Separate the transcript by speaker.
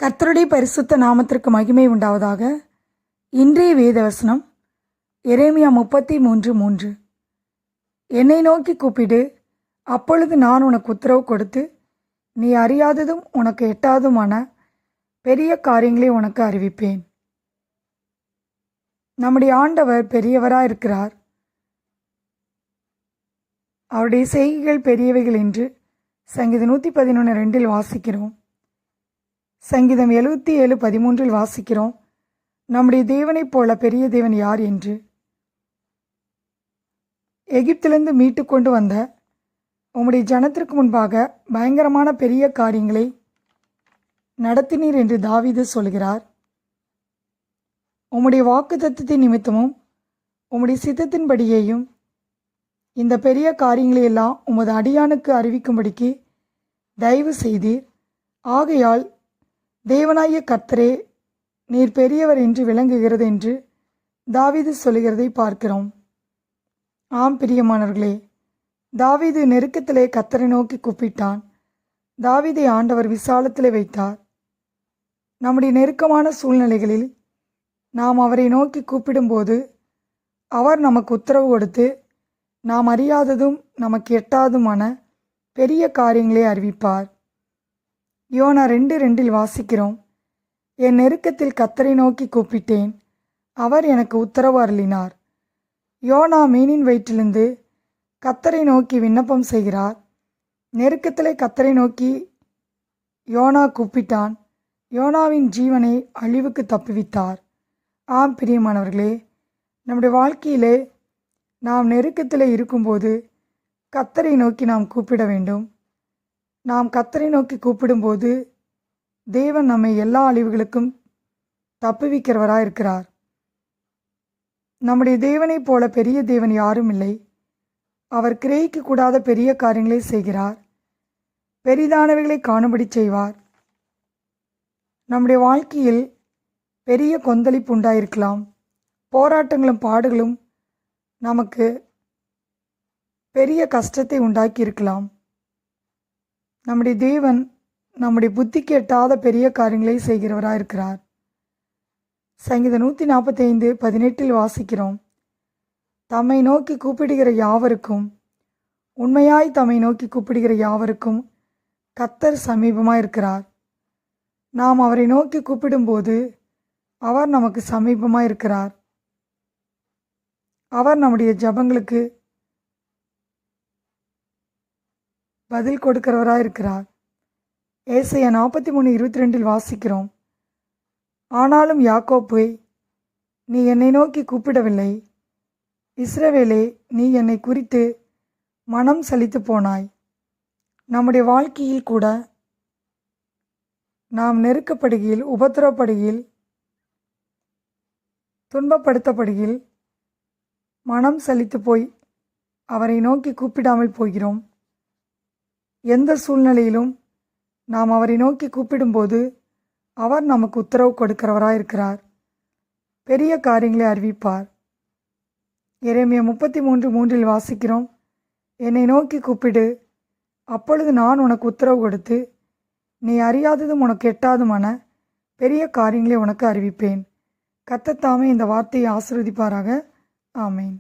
Speaker 1: கர்த்தருடைய பரிசுத்த நாமத்திற்கு மகிமை உண்டாவதாக. இன்றைய வேதவசனம் எரேமியா 33:3. என்னை நோக்கி கூப்பிடு, அப்பொழுது நான் உனக்கு உத்தரவு கொடுத்து, நீ அறியாததும் உனக்கு எட்டாததுமான பெரிய காரியங்களை உனக்கு அறிவிப்பேன். நம்முடைய ஆண்டவர் பெரியவராயிருக்கிறார். அவருடைய செய்கைகள் பெரியவைகள் என்று சங்கீதம் 111:2 வாசிக்கிறோம். சங்கீதம் 77:13 வாசிக்கிறோம், நம்முடைய தேவனைப் போல பெரிய தேவன் யார் என்று. எகிப்திலிருந்து மீட்டு கொண்டு வந்த உம்முடைய ஜனத்திற்கு முன்பாக பயங்கரமான பெரிய காரியங்களை நடத்தினீர் என்று தாவீது சொல்கிறார். உம்முடைய வாக்குத்தத்தத்தின் நிமித்தமும் உம்முடைய சித்தத்தின்படியேயும் இந்த பெரிய காரியங்களை எல்லாம் உமது அடியானுக்கு அறிவிக்கும்படிக்கு தயவு செய்தீர். ஆகையால் தேவனாகிய கர்த்தரே நீர் பெரியவர் என்று விளங்குகிறது என்று தாவீது சொல்லுகிறதை பார்க்கிறோம். ஆம் பிரியமானவர்களே, தாவீது நெருக்கத்திலே கர்த்தரை நோக்கி கூப்பிட்டான். தாவீதை ஆண்டவர் விசாலத்திலே வைத்தார். நம்முடைய நெருக்கமான சூழ்நிலைகளில் நாம் அவரை நோக்கி கூப்பிடும்போது அவர் நமக்கு உத்தரவு கொடுத்து நாம் அறியாததும் நமக்கு எட்டாததுமான பெரிய காரியங்களை அறிவிப்பார். யோனா 2:2 வாசிக்கிறோம், என் நெருக்கத்தில் கர்த்தரை நோக்கி கூப்பிட்டேன், அவர் எனக்கு உத்தரவு அருளினார். யோனா மீனின் வயிற்றிலிருந்து கர்த்தரை நோக்கி விண்ணப்பம் செய்கிறார். நெருக்கத்திலே கர்த்தரை நோக்கி யோனா கூப்பிட்டான். யோனாவின் ஜீவனை அழிவுக்கு தப்புவித்தார். ஆம் பிரியமானவர்களே, நம்முடைய வாழ்க்கையிலே நாம் நெருக்கத்திலே இருக்கும்போது கர்த்தரை நோக்கி நாம் கூப்பிட வேண்டும். நாம் கர்த்தரை நோக்கி கூப்பிடும்போது தேவன் நம்மை எல்லா அழிவுகளுக்கும் தப்புவிக்கிறவராயிருக்கிறார். நம்முடைய தேவனைப் போல பெரிய தேவன் யாரும் இல்லை. அவர் கிரகிக்க கூடாத பெரிய காரியங்களை செய்கிறார். பெரிதானவைகளை காணும்படி செய்வார். நம்முடைய வாழ்க்கையில் பெரிய கொந்தளிப்பு உண்டாயிருக்கலாம். போராட்டங்களும் பாடுகளும் நமக்கு பெரிய கஷ்டத்தை உண்டாக்கி இருக்கலாம். நம்முடைய தேவன் நம்முடைய புத்திக்கு எட்டாத பெரிய காரியங்களை செய்கிறவராயிருக்கிறார். சங்கீதம் 145:18 வாசிக்கிறோம், தம்மை நோக்கி கூப்பிடுகிற யாவருக்கும், உண்மையாய் தம்மை நோக்கி கூப்பிடுகிற யாவருக்கும் கர்த்தர் சமீபமாயிருக்கிறார். நாம் அவரை நோக்கி கூப்பிடும்போது அவர் நமக்கு சமீபமாயிருக்கிறார். அவர் நம்முடைய ஜெபங்களுக்கு பதில் கொடுக்கிறவராயிருக்கிறார். ஏசாயா 43:22 வாசிக்கிறோம், ஆனாலும் யாக்கோப்பே, நீ என்னை நோக்கி கூப்பிடவில்லை, இஸ்ரவேலே, நீ என்னை குறித்து மனம் சலித்து போனாய். நம்முடைய வாழ்க்கையில் கூட நாம் நெருக்கப்படுகையில், உபத்திரப்படுகையில், துன்பப்படுத்தப்படுகையில் மனம் சலித்து போய் அவரை நோக்கி கூப்பிடாமல் போகிறோம். எந்த சூழ்நிலையிலும் நாம் அவரை நோக்கி கூப்பிடும்போது அவர் நமக்கு உத்தரவு கொடுக்கிறவராயிருக்கிறார். பெரிய காரியங்களை அறிவிப்பார். எரேமியா 33:3 வாசிக்கிறோம், என்னை நோக்கி கூப்பிடு, அப்பொழுது நான் உனக்கு உத்தரவு கொடுத்து, நீ அறியாததும் உனக்கு எட்டாதுமான பெரிய காரியங்களை உனக்கு அறிவிப்பேன். கர்த்தர் தாமே இந்த வார்த்தையை ஆசீர்வதிப்பாராக. ஆமேன்.